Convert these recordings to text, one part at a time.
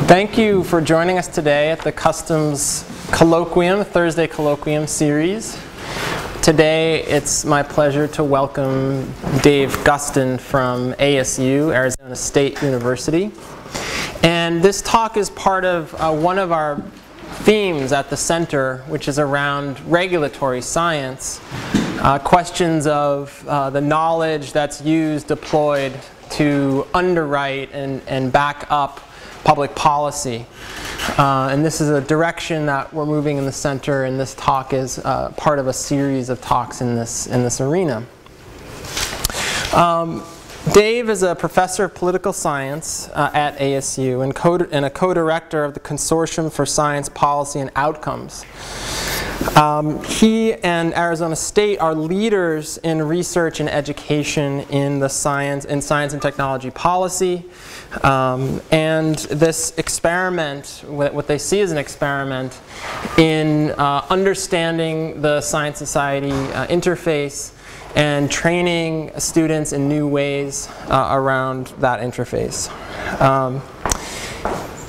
Thank you for joining us today at the Customs Colloquium, Thursday Colloquium series. Today it's my pleasure to welcome Dave Guston from ASU, Arizona State University. And this talk is part of one of our themes at the center, which is around regulatory science, questions of the knowledge that's used, deployed to underwrite and back up public policy. And this is a direction that we're moving in the center, and this talk is part of a series of talks in this arena. Dave is a professor of political science at ASU and a co-director of the Consortium for Science, Policy, and Outcomes. He and Arizona State are leaders in research and education in science and technology policy. And this experiment, what they see as an experiment in understanding the science-society interface and training students in new ways around that interface.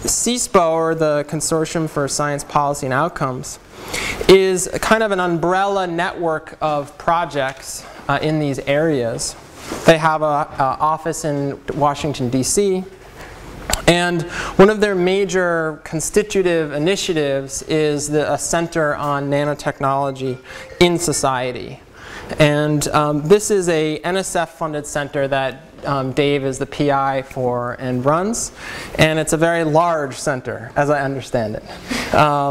CSPO, or the Consortium for Science, Policy, and Outcomes, is kind of an umbrella network of projects in these areas. They have an office in Washington, D.C., and one of their major constitutive initiatives is a center on nanotechnology in society. And this is a NSF-funded center that Dave is the PI for and runs. And it's a very large center, as I understand it.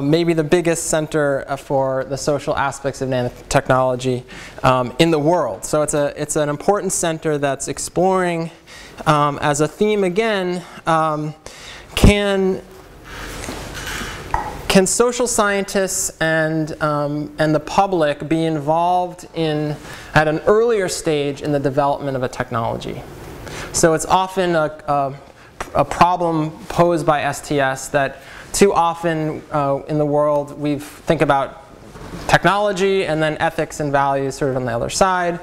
Maybe the biggest center for the social aspects of nanotechnology in the world. So it's an important center that's exploring, as a theme again, can social scientists and the public be involved at an earlier stage in the development of a technology? So it's often a problem posed by STS that too often in the world we think about technology and then ethics and values sort of on the other side.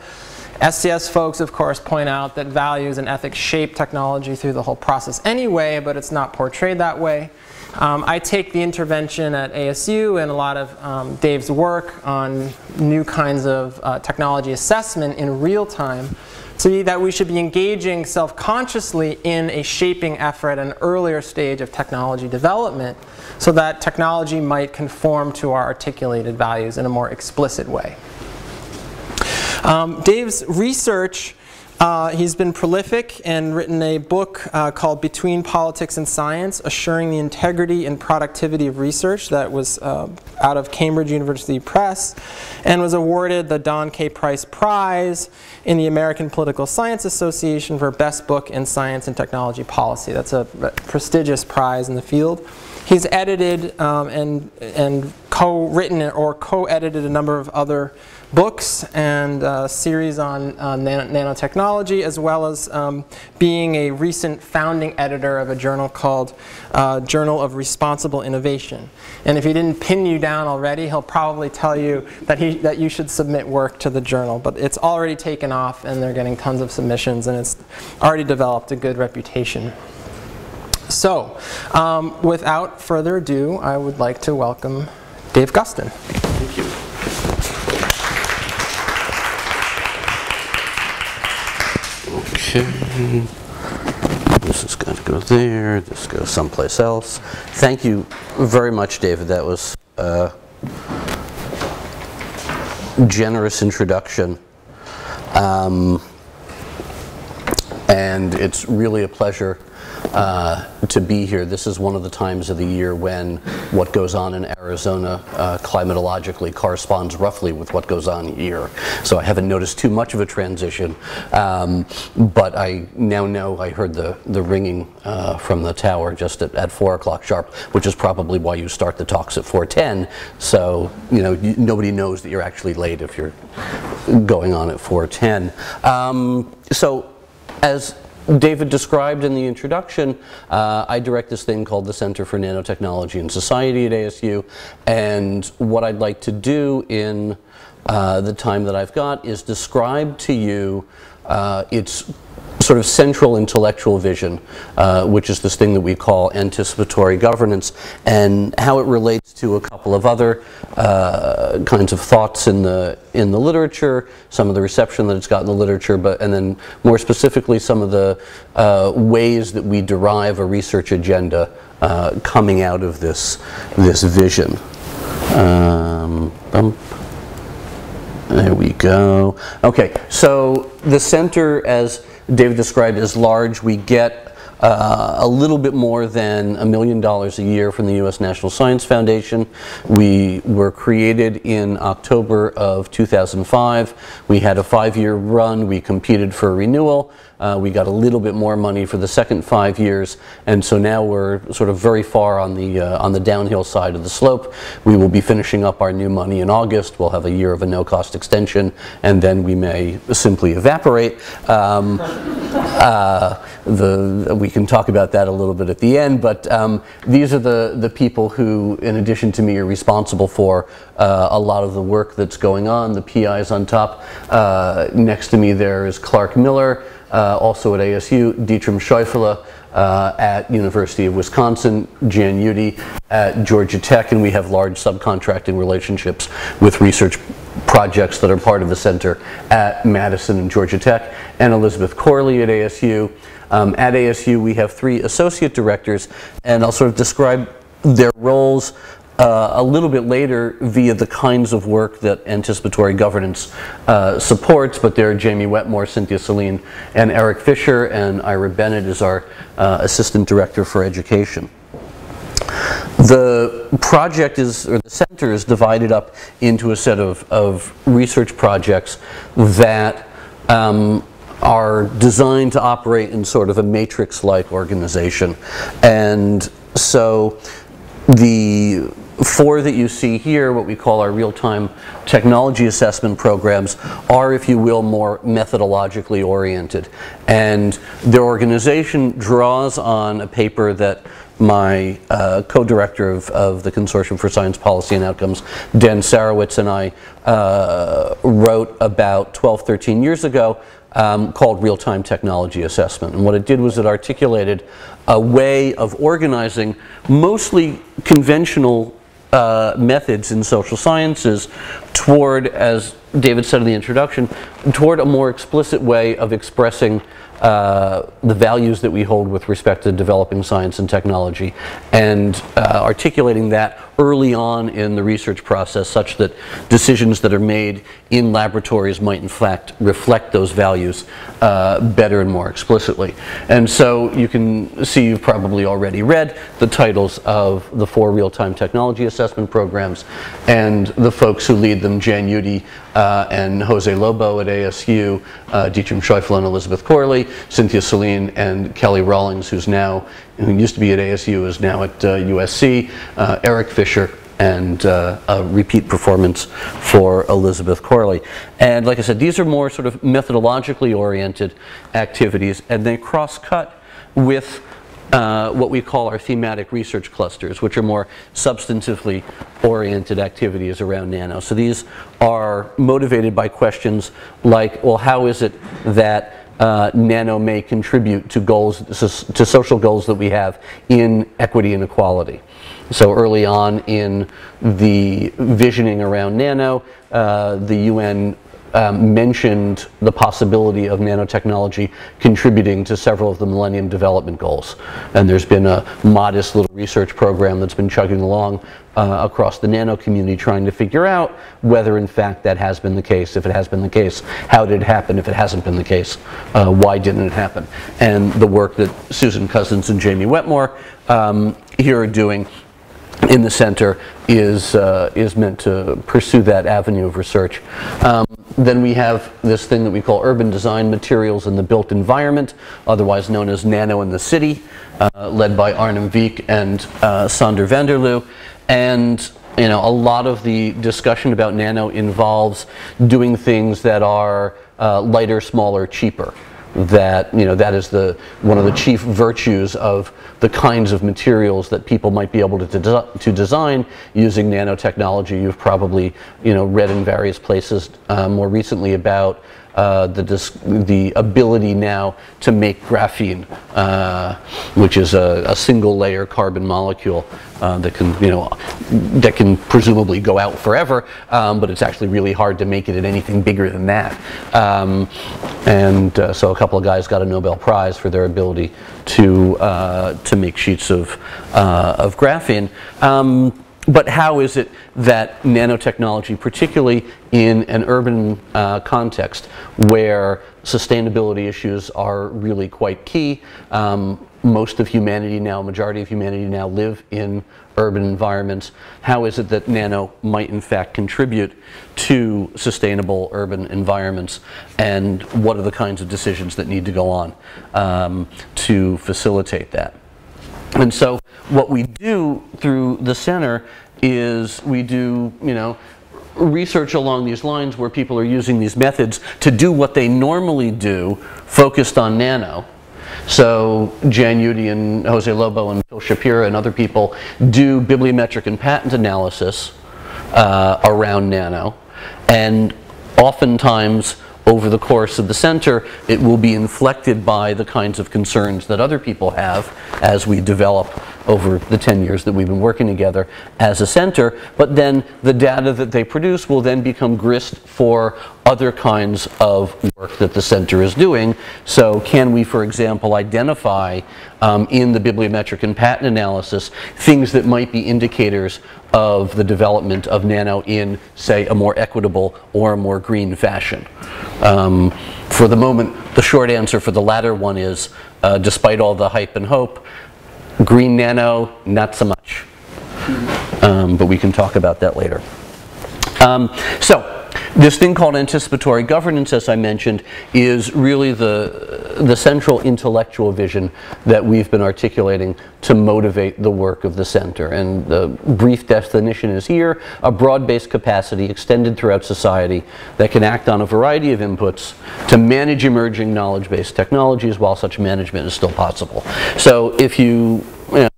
STS folks, of course, point out that values and ethics shape technology through the whole process anyway, but it's not portrayed that way. I take the intervention at ASU and a lot of Dave's work on new kinds of technology assessment in real time to be that we should be engaging self-consciously in a shaping effort at an earlier stage of technology development so that technology might conform to our articulated values in a more explicit way. Dave's research, he's been prolific and written a book called Between Politics and Science, Assuring the Integrity and Productivity of Research, that was out of Cambridge University Press, and was awarded the Don K. Price Prize in the American Political Science Association for Best Book in Science and Technology Policy. That's a prestigious prize in the field. He's edited and co-written or co-edited a number of other books and a series on nanotechnology, as well as being a recent founding editor of a journal called Journal of Responsible Innovation. And if he didn't pin you down already, he'll probably tell you that you should submit work to the journal. But it's already taken off, and they're getting tons of submissions, and it's already developed a good reputation. So, without further ado, I would like to welcome Dave Guston. Thank you. Okay. This is going to go there. This goes someplace else. Thank you very much, David. That was a generous introduction. And it's really a pleasure to be here. This is one of the times of the year when what goes on in Arizona climatologically corresponds roughly with what goes on here. So I haven't noticed too much of a transition, but I now know I heard the ringing from the tower just at 4 o'clock sharp, which is probably why you start the talks at 4:10. So nobody knows that you're actually late if you're going on at 4:10. So as David described in the introduction, I direct this thing called the Center for Nanotechnology and Society at ASU, and what I'd like to do in the time that I've got is describe to you its sort of central intellectual vision, which is this thing that we call anticipatory governance, and how it relates to a couple of other kinds of thoughts in the literature, some of the reception that it's got in the literature, and then more specifically some of the ways that we derive a research agenda coming out of this vision. There we go. Okay, so the center, as David described, is large. We get a little bit more than $1 million a year from the U.S. National Science Foundation. We were created in October of 2005. We had a 5-year run. We competed for renewal. We got a little bit more money for the second 5 years, and so now we're sort of very far on the downhill side of the slope. We will be finishing up our new money in August. We'll have a year of a no-cost extension, and then we may simply evaporate. We can talk about that a little bit at the end, but these are the people who, in addition to me, are responsible for a lot of the work that's going on. The PIs on top. Next to me there is Clark Miller, also at ASU, Dietram Scheufele at University of Wisconsin, Jan Udy at Georgia Tech, and we have large subcontracting relationships with research projects that are part of the center at Madison and Georgia Tech, and Elizabeth Corley at ASU. At ASU we have 3 associate directors, and I'll sort of describe their roles a little bit later via the kinds of work that anticipatory governance supports, but there are Jamie Wetmore, Cynthia Celine, and Eric Fisher, and Ira Bennett is our assistant director for education. The project or the center is divided up into a set of research projects that are designed to operate in sort of a matrix-like organization. And so the 4 that you see here, what we call our real-time technology assessment programs, are, if you will, more methodologically oriented. And their organization draws on a paper that my co-director of the Consortium for Science Policy and Outcomes, Dan Sarowitz, and I wrote about 12, 13 years ago, called Real-Time Technology Assessment. And what it did was it articulated a way of organizing mostly conventional methods in social sciences toward, as David said in the introduction, toward a more explicit way of expressing the values that we hold with respect to developing science and technology, and articulating that early on in the research process such that decisions that are made in laboratories might in fact reflect those values better and more explicitly. And so you can see, you've probably already read the titles of the 4 real-time technology assessment programs, and the folks who lead them, Jan Udy and Jose Lobo at ASU, Dietram Scheufele and Elizabeth Corley, Cynthia Celine and Kelly Rawlings, who used to be at ASU, is now at USC, Eric Fisher, and a repeat performance for Elizabeth Corley. And like I said, these are more sort of methodologically oriented activities, and they cross-cut with what we call our thematic research clusters, which are more substantively oriented activities around nano. So these are motivated by questions like, well, how is it that nano may contribute to goals, to social goals that we have in equity and equality? So early on in the visioning around nano, the UN mentioned the possibility of nanotechnology contributing to several of the Millennium Development Goals. And there's been a modest little research program that's been chugging along across the nano community, trying to figure out whether in fact that has been the case. If it has been the case, how did it happen? If it hasn't been the case, why didn't it happen? And the work that Susan Cousins and Jamie Wetmore here are doing in the center is meant to pursue that avenue of research. Then we have this thing that we call urban design materials in the built environment, otherwise known as Nano in the City, led by Arnhem Wieck and Sander Vanderloo. And a lot of the discussion about nano involves doing things that are lighter, smaller, cheaper. That that is one of the chief virtues of the kinds of materials that people might be able to design using nanotechnology. You've probably read in various places more recently about the ability now to make graphene, which is a single layer carbon molecule that can presumably go out forever, but it's actually really hard to make it at anything bigger than that. So a couple of guys got a Nobel Prize for their ability to make sheets of graphene. But how is it that nanotechnology, particularly in an urban context where sustainability issues are really quite key, most of humanity now, majority of humanity now live in urban environments, how is it that nano might in fact contribute to sustainable urban environments, and what are the kinds of decisions that need to go on to facilitate that? And so what we do through the center is we do, research along these lines where people are using these methods to do what they normally do, focused on nano. So Jan Udy and Jose Lobo and Phil Shapira and other people do bibliometric and patent analysis around nano, and oftentimes over the course of the center, it will be inflected by the kinds of concerns that other people have as we develop over the 10 years that we've been working together as a center. But then the data that they produce will then become grist for other kinds of work that the center is doing. So can we, for example, identify in the bibliometric and patent analysis things that might be indicators of the development of nano in, say, a more equitable or a more green fashion? For the moment, the short answer for the latter one is, despite all the hype and hope, green nano, not so much. But we can talk about that later. So this thing called anticipatory governance, as I mentioned, is really the central intellectual vision that we've been articulating to motivate the work of the center. And the brief definition is here: a broad-based capacity extended throughout society that can act on a variety of inputs to manage emerging knowledge-based technologies while such management is still possible. So if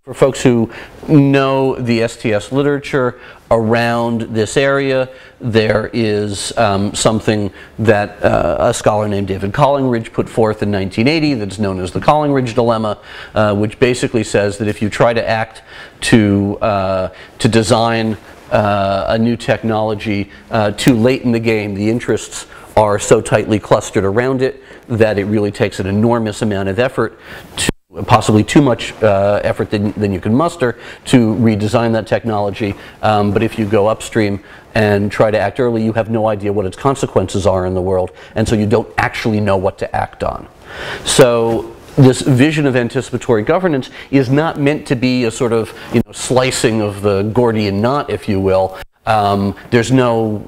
for folks who know the STS literature around this area, there is something that a scholar named David Collingridge put forth in 1980 that's known as the Collingridge dilemma, which basically says that if you try to act to design a new technology too late in the game, the interests are so tightly clustered around it that it really takes an enormous amount of effort, possibly too much effort than you can muster, to redesign that technology. But if you go upstream and try to act early, you have no idea what its consequences are in the world, and so you don't actually know what to act on. So this vision of anticipatory governance is not meant to be a sort of slicing of the Gordian knot, if you will. There's no,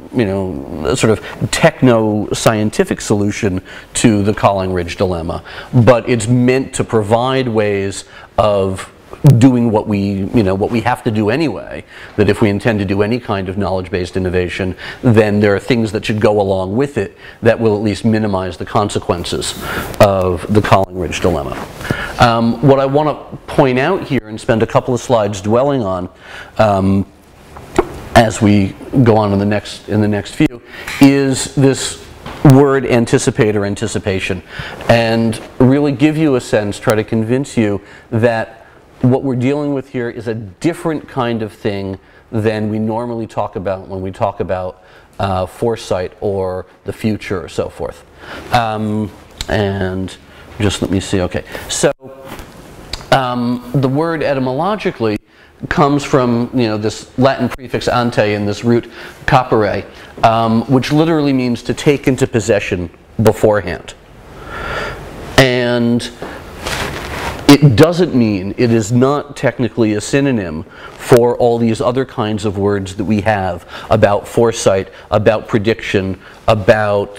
sort of techno-scientific solution to the Collingridge dilemma, but it's meant to provide ways of doing what we have to do anyway. That if we intend to do any kind of knowledge-based innovation, then there are things that should go along with it that will at least minimize the consequences of the Collingridge dilemma. What I want to point out here and spend a couple of slides dwelling on, as we go on in the next few, is this word anticipate or anticipation, and really give you a sense, try to convince you that what we're dealing with here is a different kind of thing than we normally talk about when we talk about foresight or the future or so forth. And just let me see, okay. So the word etymologically comes from this Latin prefix ante and this root capere, which literally means to take into possession beforehand. And it doesn't mean, it is not technically a synonym for all these other kinds of words that we have about foresight, about prediction, about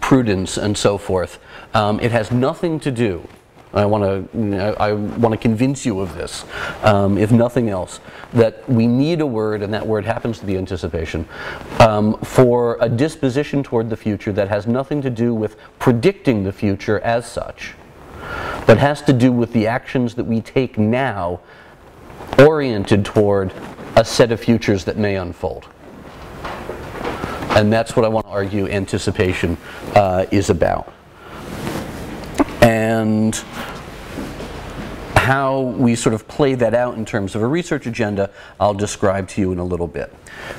prudence, and so forth. It has nothing to do, I want to convince you of this, if nothing else, that we need a word, and that word happens to be anticipation, for a disposition toward the future that has nothing to do with predicting the future as such, but has to do with the actions that we take now oriented toward a set of futures that may unfold. And that's what I want to argue anticipation is about. And how we sort of play that out in terms of a research agenda, I'll describe to you in a little bit.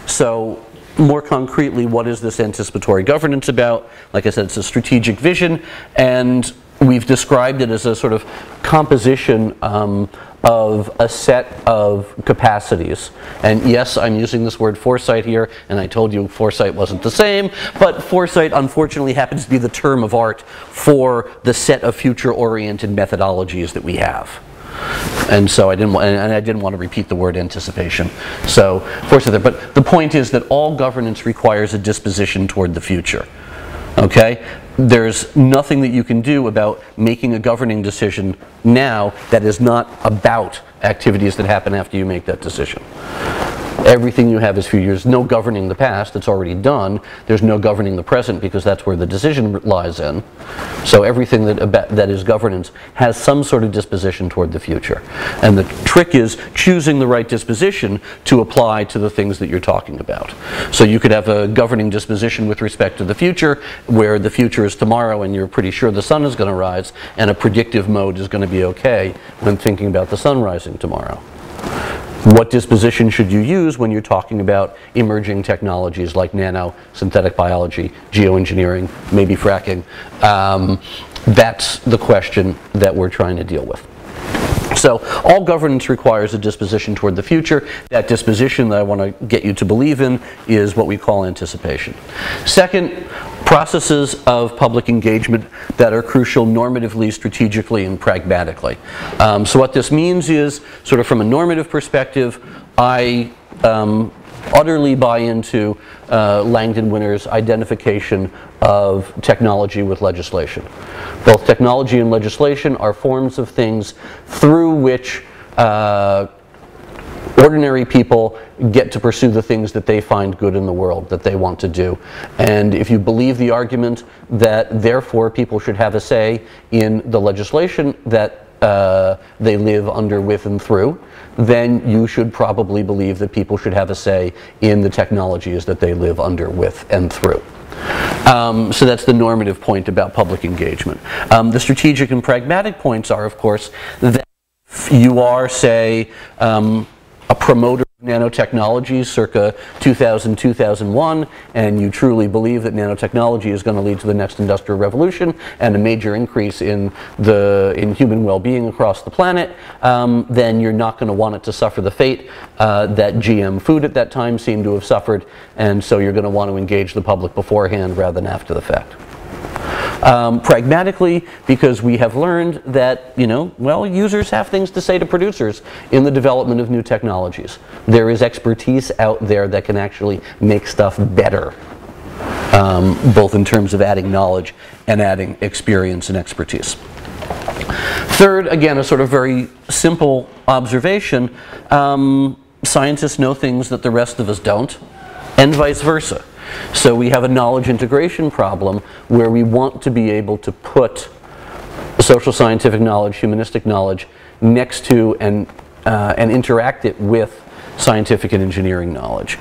So, more concretely, what is this anticipatory governance about? Like I said, it's a strategic vision, and we've described it as a sort of composition of a set of capacities. And yes, I'm using this word foresight here, and I told you foresight wasn't the same, but foresight unfortunately happens to be the term of art for the set of future-oriented methodologies that we have. And so I didn't want to repeat the word anticipation. So foresight there. But the point is that all governance requires a disposition toward the future. Okay? There's nothing that you can do about making a governing decision now that is not about activities that happen after you make that decision. Everything you have is future. There's no governing the past, it's already done. There's no governing the present because that's where the decision lies in. So everything that is governance has some sort of disposition toward the future. And the trick is choosing the right disposition to apply to the things that you're talking about. So you could have a governing disposition with respect to the future, where the future is tomorrow and you're pretty sure the sun is going to rise, and a predictive mode is going to be okay when thinking about the sun rising tomorrow. What disposition should you use when you're talking about emerging technologies like nano, synthetic biology, geoengineering, maybe fracking? That's the question that we're trying to deal with. So all governance requires a disposition toward the future. That disposition that I want to get you to believe in is what we call anticipation. Second, processes of public engagement that are crucial normatively, strategically, and pragmatically. So what this means is, sort of from a normative perspective, I utterly buy into Langdon Winner's identification of technology with legislation. Both technology and legislation are forms of things through which ordinary people get to pursue the things that they find good in the world, that they want to do. And if you believe the argument that therefore people should have a say in the legislation that they live under, with, and through, then you should probably believe that people should have a say in the technologies that they live under, with, and through. So that's the normative point about public engagement. The strategic and pragmatic points are, of course, that if you are, say, a promoter of nanotechnology circa 2000, 2001, and you truly believe that nanotechnology is going to lead to the next industrial revolution and a major increase in human well-being across the planet, then you're not going to want it to suffer the fate that GM food at that time seemed to have suffered, and so you're going to want to engage the public beforehand rather than after the fact. Pragmatically, because we have learned that, users have things to say to producers in the development of new technologies. There is expertise out there that can actually make stuff better, both in terms of adding knowledge and adding experience and expertise. Third, again, a sort of very simple observation, scientists know things that the rest of us don't, and vice versa. So we have a knowledge integration problem where we want to be able to put social scientific knowledge, humanistic knowledge next to and interact it with scientific and engineering knowledge.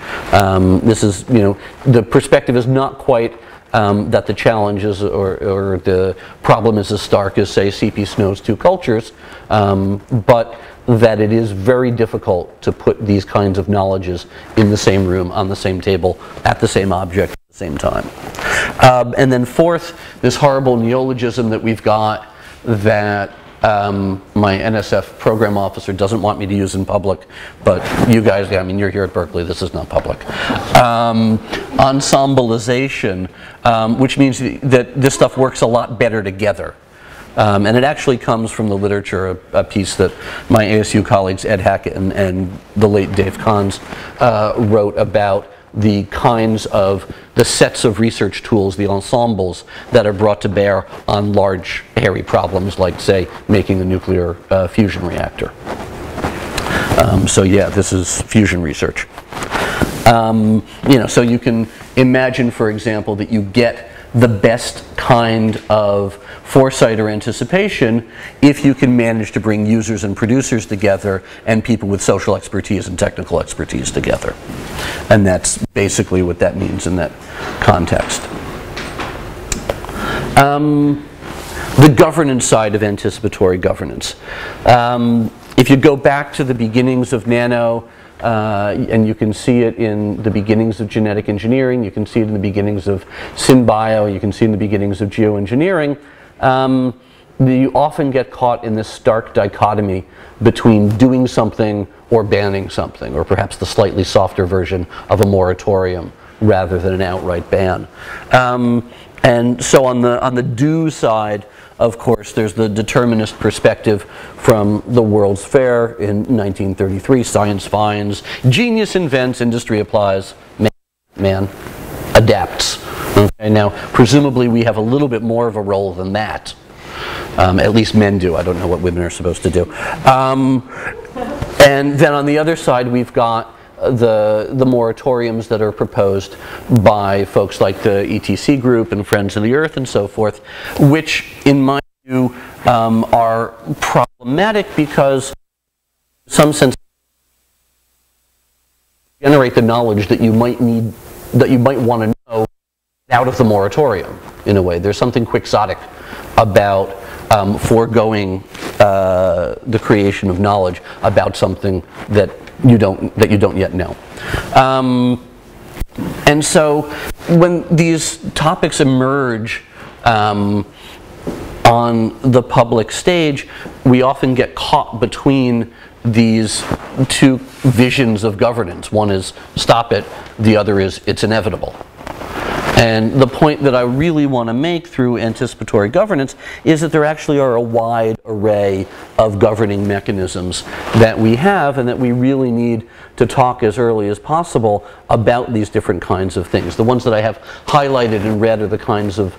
This is, the perspective is not quite that the challenge is or the problem is as stark as, say, C.P. Snow's Two Cultures, but that it is very difficult to put these kinds of knowledges in the same room, on the same table, at the same object at the same time. And then fourth, this horrible neologism that we've got that my NSF program officer doesn't want me to use in public, but you guys, you're here at Berkeley, this is not public. Ensembleization, which means that this stuff works a lot better together. And it actually comes from the literature, a piece that my ASU colleagues Ed Hackett and the late Dave Kahns wrote about the kinds of, the sets of research tools, the ensembles that are brought to bear on large, hairy problems like, say, making a nuclear fusion reactor. So yeah, this is fusion research. So you can imagine, for example, that you get the best kind of foresight or anticipation if you can manage to bring users and producers together and people with social expertise and technical expertise together. And that's basically what that means in that context. The governance side of anticipatory governance. If you go back to the beginnings of nano, and you can see it in the beginnings of genetic engineering, you can see it in the beginnings of synbio, you can see it in the beginnings of geoengineering, you often get caught in this stark dichotomy between doing something or banning something, or perhaps the slightly softer version of a moratorium rather than an outright ban. And so on the do side, of course, there's the determinist perspective from the World's Fair in 1933. Science finds, genius invents, industry applies, man adapts. Okay, now, presumably we have a little bit more of a role than that. At least men do. I don't know what women are supposed to do. And then on the other side, we've got the moratoriums that are proposed by folks like the ETC group and Friends of the Earth and so forth, which in my view are problematic because in some sense generate the knowledge that you might need, that you might want to know out of the moratorium in a way. There's something quixotic about foregoing the creation of knowledge about something that you don't yet know. And so when these topics emerge on the public stage, we often get caught between these two visions of governance. One is stop it, the other is it's inevitable. And the point that I really want to make through anticipatory governance is that there actually are a wide array of governing mechanisms that we have, and that we really need to talk as early as possible about these different kinds of things. The ones that I have highlighted in red are the kinds of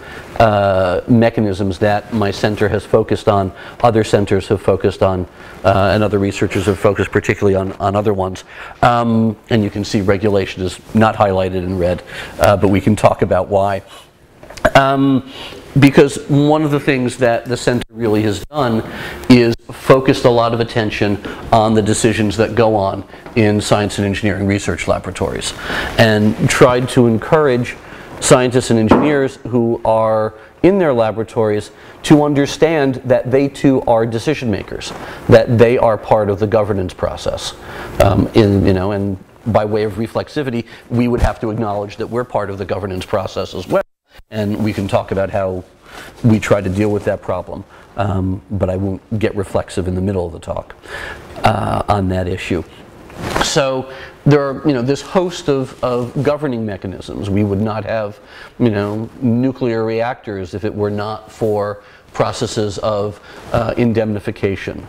mechanisms that my center has focused on, other centers have focused on, and other researchers have focused particularly on other ones. And you can see regulation is not highlighted in red, but we can talk about why. Because one of the things that the center really has done is focused a lot of attention on the decisions that go on in science and engineering research laboratories, and tried to encourage scientists and engineers who are in their laboratories to understand that they too are decision makers, that they are part of the governance process. And by way of reflexivity, we would have to acknowledge that we're part of the governance process as well. And we can talk about how we try to deal with that problem, but I won't get reflexive in the middle of the talk on that issue. So there are, this host of governing mechanisms. We would not have, nuclear reactors if it were not for processes of indemnification.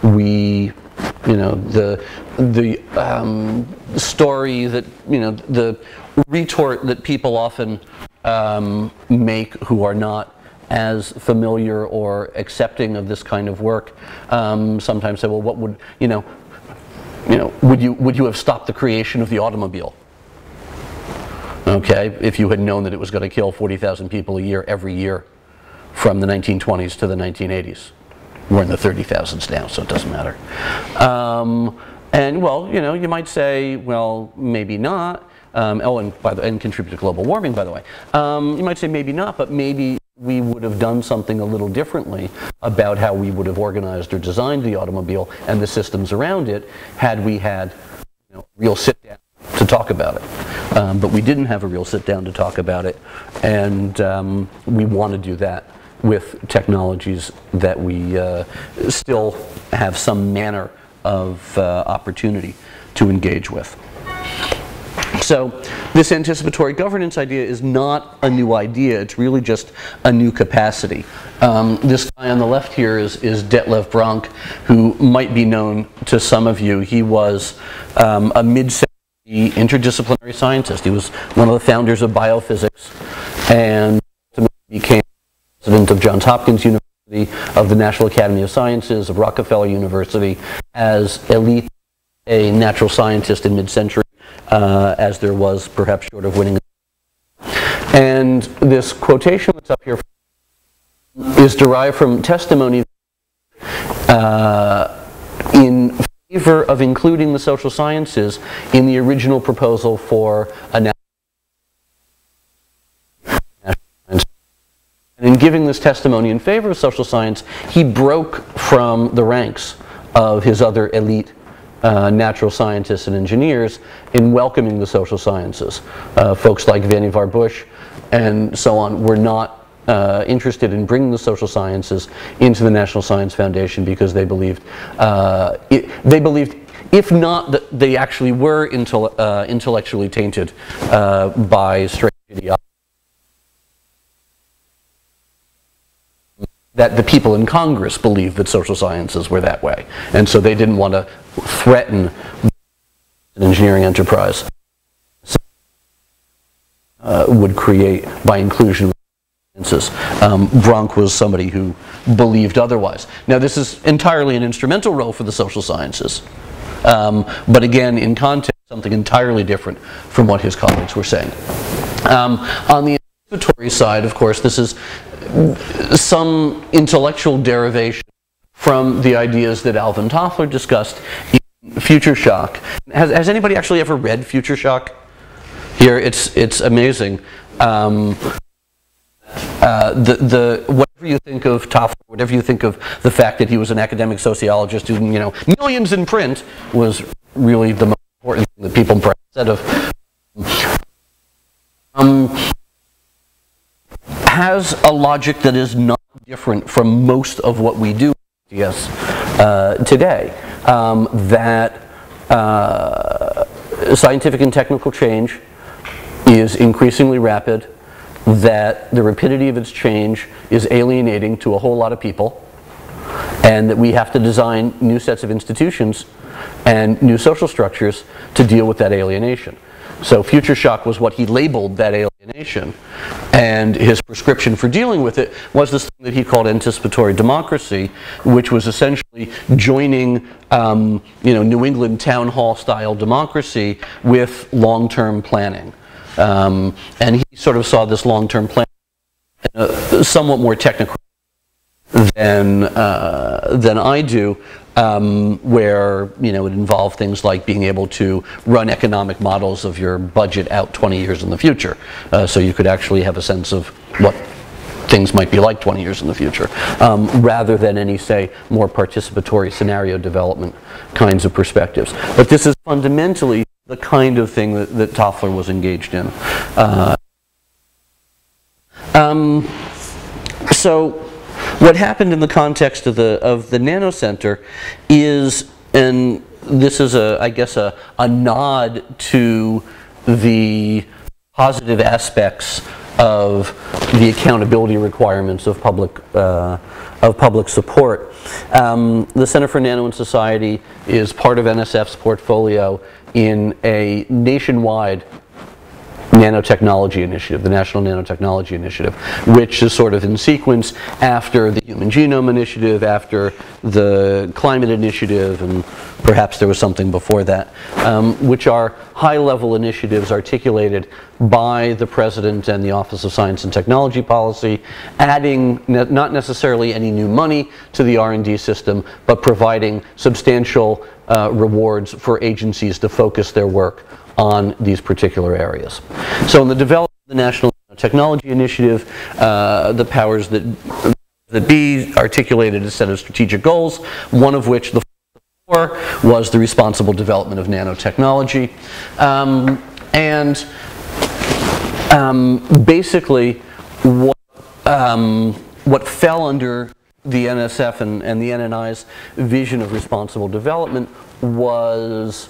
We, the story that, the retort that people often make who are not as familiar or accepting of this kind of work sometimes say, well, what would, would you have stopped the creation of the automobile? Okay, if you had known that it was going to kill 40,000 people a year every year from the 1920s to the 1980s. We're in the 30,000s now, so it doesn't matter. And well, you might say, well, maybe not. And contribute to global warming, by the way. You might say maybe not, but maybe we would have done something a little differently about how we would have organized or designed the automobile and the systems around it had we had real sit down to talk about it. But we didn't have a real sit down to talk about it, and we want to do that with technologies that we still have some manner of opportunity to engage with. So this anticipatory governance idea is not a new idea, it's really just a new capacity. This guy on the left here is Detlev Bronk, who might be known to some of you. He was a mid-century interdisciplinary scientist. He was one of the founders of biophysics, and ultimately became president of Johns Hopkins University, of the National Academy of Sciences, of Rockefeller University, as elite a natural scientist in mid-century, as there was, perhaps short of winning. And this quotation that's up here is derived from testimony in favor of including the social sciences in the original proposal for a national science. And in giving this testimony in favor of social science, he broke from the ranks of his other elite natural scientists and engineers in welcoming the social sciences. Folks like Vannevar Bush and so on were not interested in bringing the social sciences into the National Science Foundation because they believed, if not that they actually were intellectually tainted by strange ideology, that the people in Congress believed that social sciences were that way. And so they didn't want to threaten an engineering enterprise would create by inclusion of sciences. Bronk was somebody who believed otherwise. Now this is entirely an instrumental role for the social sciences. But again, in context, something entirely different from what his colleagues were saying. On the anticipatory side, of course, this is some intellectual derivation from the ideas that Alvin Toffler discussed in Future Shock. Has anybody actually ever read Future Shock? Here, it's amazing. Whatever you think of Toffler, whatever you think of the fact that he was an academic sociologist who, you know, millions in print, was really the most important thing that people said of. Has a logic that is not different from most of what we do today. That scientific and technical change is increasingly rapid, that the rapidity of its change is alienating to a whole lot of people, and that we have to design new sets of institutions and new social structures to deal with that alienation. So Future Shock was what he labeled that alienation, and his prescription for dealing with it was this thing that he called anticipatory democracy, which was essentially joining New England town hall style democracy with long-term planning. And he sort of saw this long-term plan somewhat more technical than I do, where it involved things like being able to run economic models of your budget out 20 years in the future, so you could actually have a sense of what things might be like 20 years in the future, rather than any, say, more participatory scenario development kinds of perspectives. But this is fundamentally the kind of thing that Toffler was engaged in. So what happened in the context of the Nano Center is, and this is I guess a nod to the positive aspects of the accountability requirements of public support. The Center for Nano and Society is part of NSF's portfolio in a nationwide nanotechnology initiative, the National Nanotechnology Initiative, which is sort of in sequence after the Human Genome Initiative, after the Climate Initiative, and perhaps there was something before that, which are high-level initiatives articulated by the President and the Office of Science and Technology Policy, adding not necessarily any new money to the R&D system, but providing substantial rewards for agencies to focus their work on these particular areas. So in the development of the National Technology Initiative, the powers that be articulated a set of strategic goals, one of which, the four, was the responsible development of nanotechnology. Basically, what fell under the NSF and the NNI's vision of responsible development was,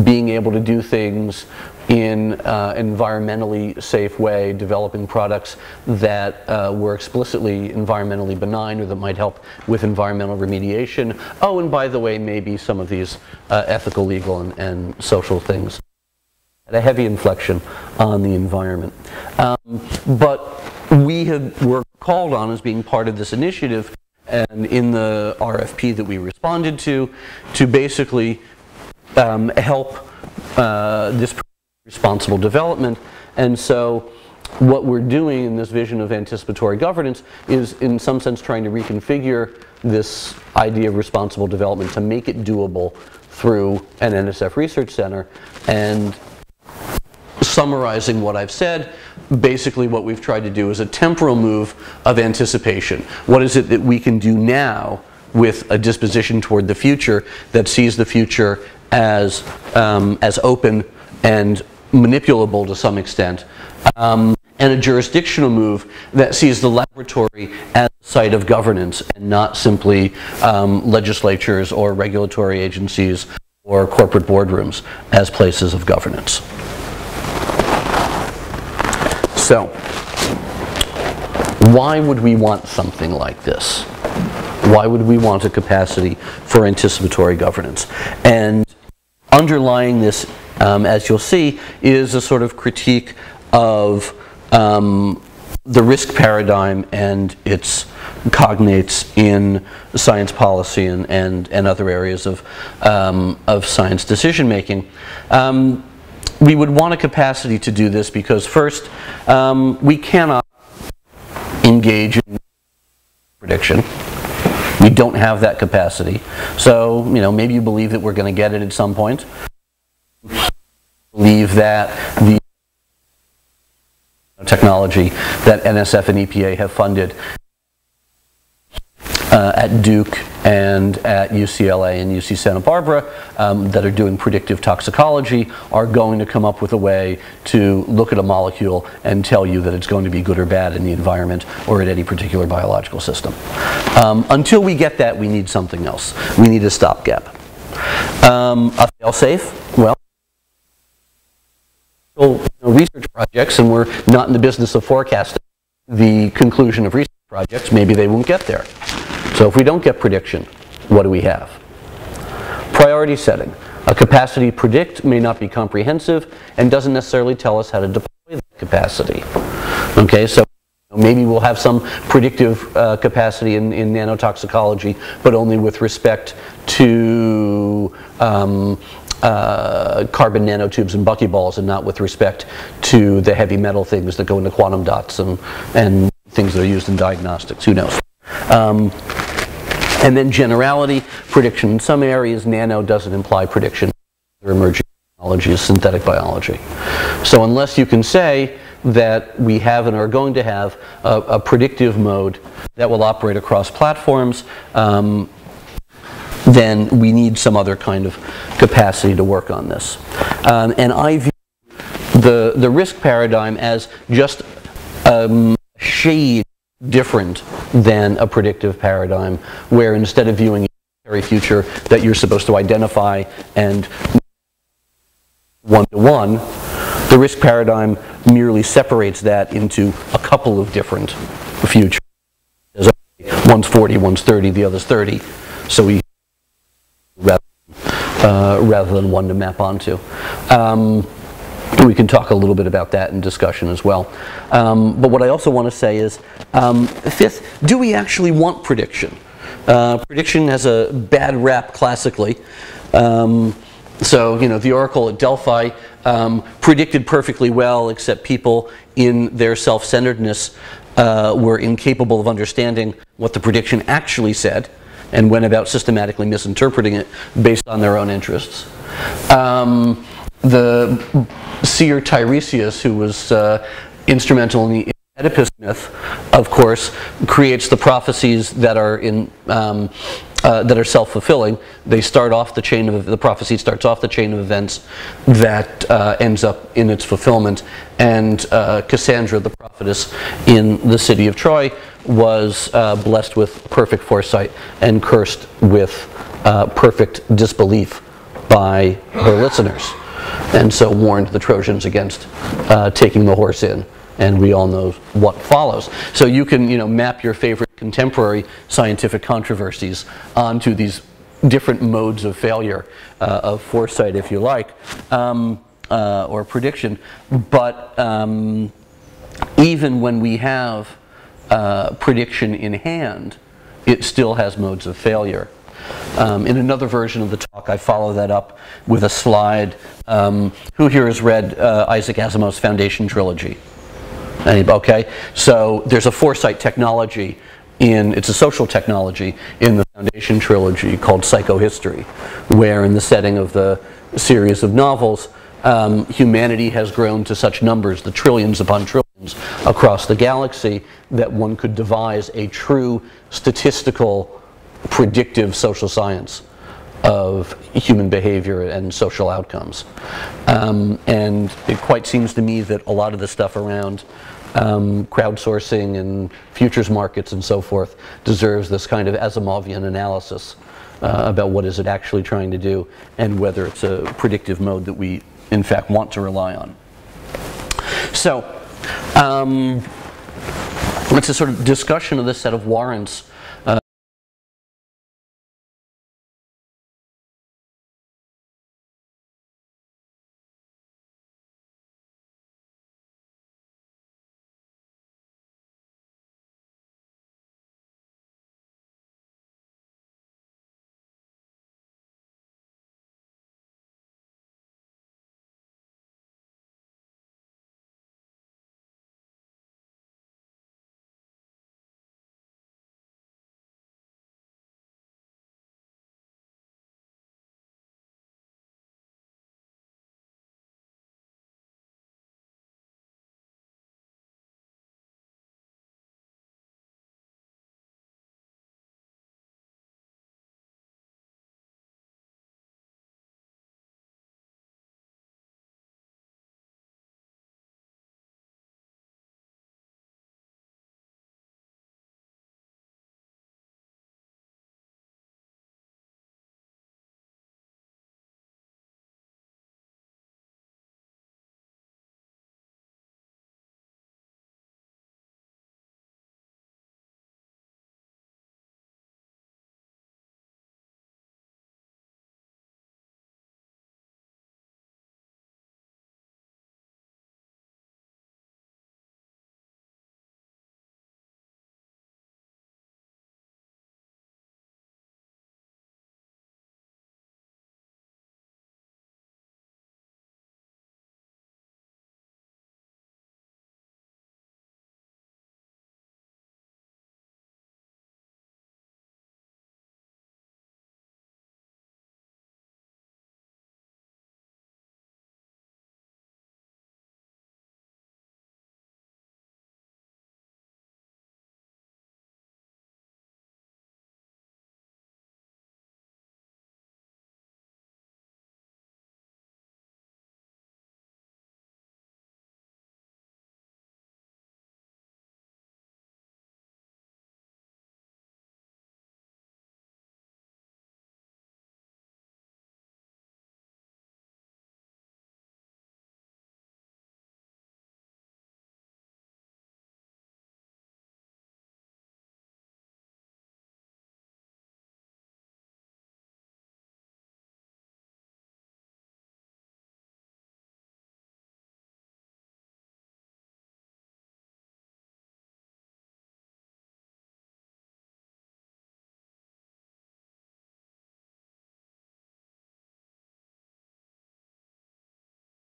being able to do things in an environmentally safe way, developing products that were explicitly environmentally benign or that might help with environmental remediation. Oh, and by the way, maybe some of these ethical, legal, and social things had a heavy inflection on the environment. But we were called on as being part of this initiative, and in the RFP that we responded to basically help this responsible development And so what we're doing in this vision of anticipatory governance is in some sense trying to reconfigure this idea of responsible development to make it doable through an NSF Research Center. And summarizing what I've said, basically what we've tried to do is a temporal move of anticipation. What is it that we can do now with a disposition toward the future that sees the future as open and manipulable to some extent, and a jurisdictional move that sees the laboratory as a site of governance and not simply legislatures or regulatory agencies or corporate boardrooms as places of governance. So, why would we want something like this? Why would we want a capacity for anticipatory governance? And underlying this, as you'll see, is a sort of critique of the risk paradigm and its cognates in science policy and other areas of science decision making. We would want a capacity to do this because first, we cannot engage in prediction. We don't have that capacity. So, maybe you believe that we're going to get it at some point. Believe that the technology that NSF and EPA have funded at Duke and at UCLA and UC Santa Barbara that are doing predictive toxicology are going to come up with a way to look at a molecule and tell you that it's going to be good or bad in the environment or in any particular biological system. Until we get that, we need something else. We need a stopgap. A fail-safe, well, research projects, and we're not in the business of forecasting the conclusion of research projects, maybe they won't get there. So if we don't get prediction, what do we have? Priority setting. A capacity to predict may not be comprehensive and doesn't necessarily tell us how to deploy that capacity. Okay, so maybe we'll have some predictive capacity in nanotoxicology, but only with respect to carbon nanotubes and buckyballs and not with respect to the heavy metal things that go into quantum dots and things that are used in diagnostics. Who knows? And then generality, prediction in some areas. Nano doesn't imply prediction. Other emerging technology is synthetic biology. So unless you can say that we have and are going to have a predictive mode that will operate across platforms, then we need some other kind of capacity to work on this. And I view the risk paradigm as just a shade different than a predictive paradigm, where instead of viewing a future that you're supposed to identify and one-to-one, the risk paradigm merely separates that into a couple of different futures. One's 40, one's 30, the other's 30. So we rather than one to map onto. We can talk a little bit about that in discussion as well. But what I also want to say is, fifth, do we actually want prediction? Prediction has a bad rap classically. So, the oracle at Delphi predicted perfectly well, except people in their self-centeredness were incapable of understanding what the prediction actually said and went about systematically misinterpreting it based on their own interests. The seer Tiresias, who was instrumental in the Oedipus myth, of course, creates the prophecies that are self-fulfilling. They start off the chain of the prophecy starts off the chain of events that ends up in its fulfillment. And Cassandra, the prophetess in the city of Troy, was blessed with perfect foresight and cursed with perfect disbelief by her listeners, and so warned the Trojans against taking the horse in. And we all know what follows. So you can, map your favorite contemporary scientific controversies onto these different modes of failure, of foresight, if you like, or prediction. But even when we have prediction in hand, it still has modes of failure. In another version of the talk, I follow that up with a slide. Who here has read Isaac Asimov's Foundation trilogy? Okay, so there's a foresight technology it's a social technology in the Foundation trilogy called psychohistory, where in the setting of the series of novels, humanity has grown to such numbers, the trillions upon trillions across the galaxy, that one could devise a true statistical predictive social science of human behavior and social outcomes. And it quite seems to me that a lot of the stuff around crowdsourcing and futures markets and so forth deserves this kind of Asimovian analysis about what is it actually trying to do and whether it's a predictive mode that we in fact want to rely on. So it's a sort of discussion of this set of warrants